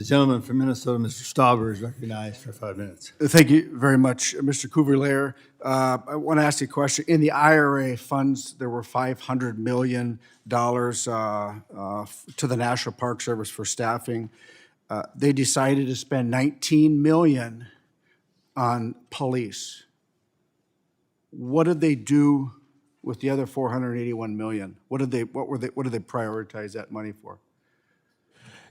The gentleman from Minnesota, Mr. Stauber, is recognized for 5 minutes. Thank you very much, Mr. Couvrier. I want to ask you a question. In the IRA funds, there were $500 million to the National Park Service for staffing. They decided to spend $19 million on police. What did they do with the other $481 million? What did they prioritize that money for?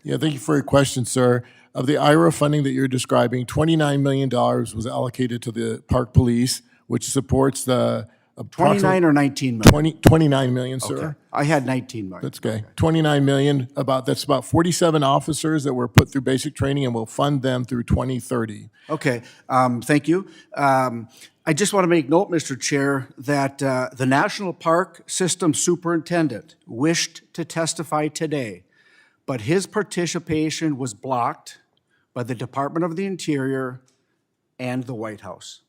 Yeah, thank you for your question, sir. Of the IRA funding that you're describing, $29 million was allocated to the park police, which supports the 29 or 19 million? 29 million, sir. Okay. I had 19 million. That's okay. 29 million, that's about 47 officers that were put through basic training, and we'll fund them through 2030. Okay, thank you. I just want to make note, Mr. Chair, that the National Park System Superintendent wished to testify today, but his participation was blocked by the Department of the Interior and the White House.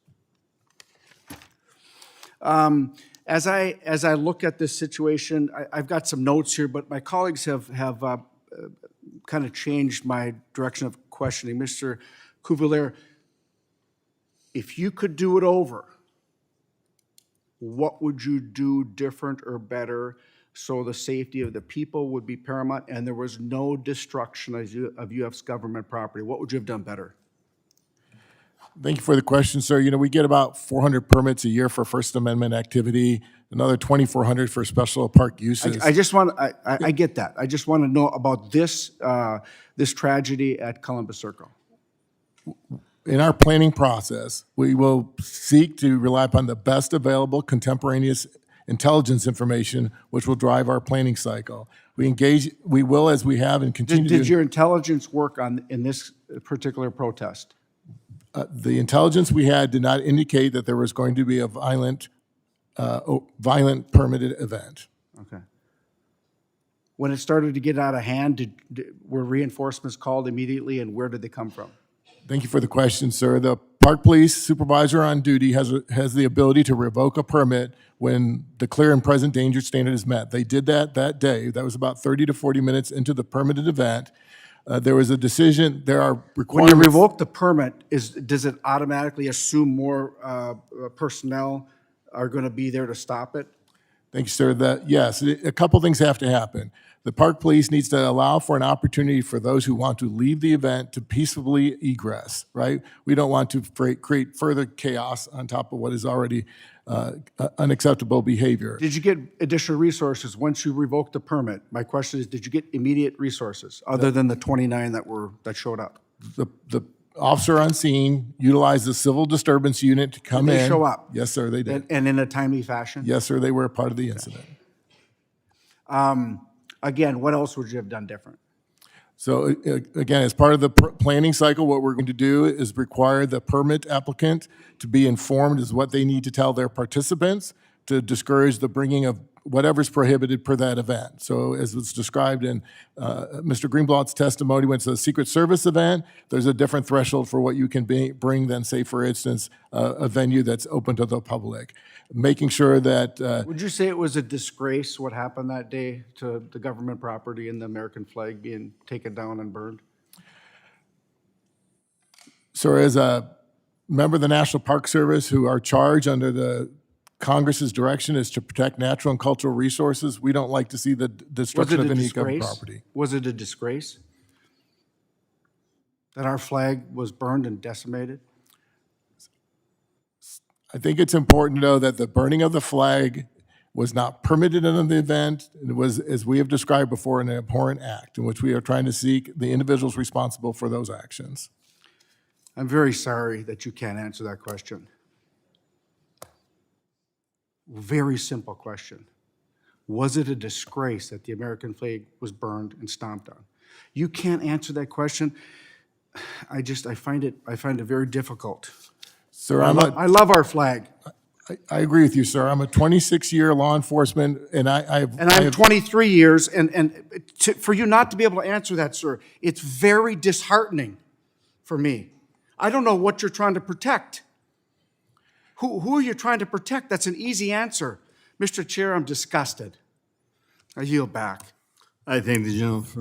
As I look at this situation, I've got some notes here, but my colleagues have kind of changed my direction of questioning. Mr. Couvrier, if you could do it over, what would you do different or better so the safety of the people would be paramount and there was no destruction of U.S. government property? What would you have done better? Thank you for the question, sir. You know, we get about 400 permits a year for First Amendment activity, another 2,400 for special park uses. I just want, I get that. I just want to know about this, this tragedy at Columbus Circle. In our planning process, we will seek to rely upon the best available contemporaneous intelligence information, which will drive our planning cycle. We will, as we have and continue to. Did your intelligence work in this particular protest? The intelligence we had did not indicate that there was going to be a violent permitted event. Okay. When it started to get out of hand, were reinforcements called immediately, and where did they come from? Thank you for the question, sir. The park police supervisor on duty has the ability to revoke a permit when the clear and present danger standard is met. They did that day. That was about 30 to 40 minutes into the permitted event. There was a decision. There are requirements. When you revoke the permit, does it automatically assume more personnel are going to be there to stop it? Thank you, sir. Yes, a couple things have to happen. The park police needs to allow for an opportunity for those who want to leave the event to peaceably egress, right? We don't want to create further chaos on top of what is already unacceptable behavior. Did you get additional resources once you revoked the permit? My question is, did you get immediate resources other than the 29 that showed up? The officer on scene utilized the civil disturbance unit to come in. Did they show up? Yes, sir, they did. And in a timely fashion? Yes, sir, they were a part of the incident. Again, what else would you have done different? So again, as part of the planning cycle, what we're going to do is require the permit applicant to be informed as what they need to tell their participants to discourage the bringing of whatever's prohibited per that event. So as was described in Mr. Greenblatt's testimony, when it's a Secret Service event, there's a different threshold for what you can bring than, say, for instance, a venue that's open to the public. Making sure that... Would you say it was a disgrace what happened that day to the government property and the American flag being taken down and burned? So as a member of the National Park Service who are charged under the Congress's direction is to protect natural and cultural resources, we don't like to see the destruction of any government property. Was it a disgrace that our flag was burned and decimated? I think it's important to know that the burning of the flag was not permitted in the event. It was, as we have described before, an abhorrent act in which we are trying to seek the individuals responsible for those actions. I'm very sorry that you can't answer that question. Very simple question. Was it a disgrace that the American flag was burned and stomped on? You can't answer that question. I find it very difficult. Sir, I love our flag. I agree with you, sir. I'm a 26-year law enforcement, and I'm 23 years, and for you not to be able to answer that, sir, it's very disheartening for me. I don't know what you're trying to protect. Who are you trying to protect? That's an easy answer. Mr. Chair, I'm disgusted. I yield back. I thank the gentleman for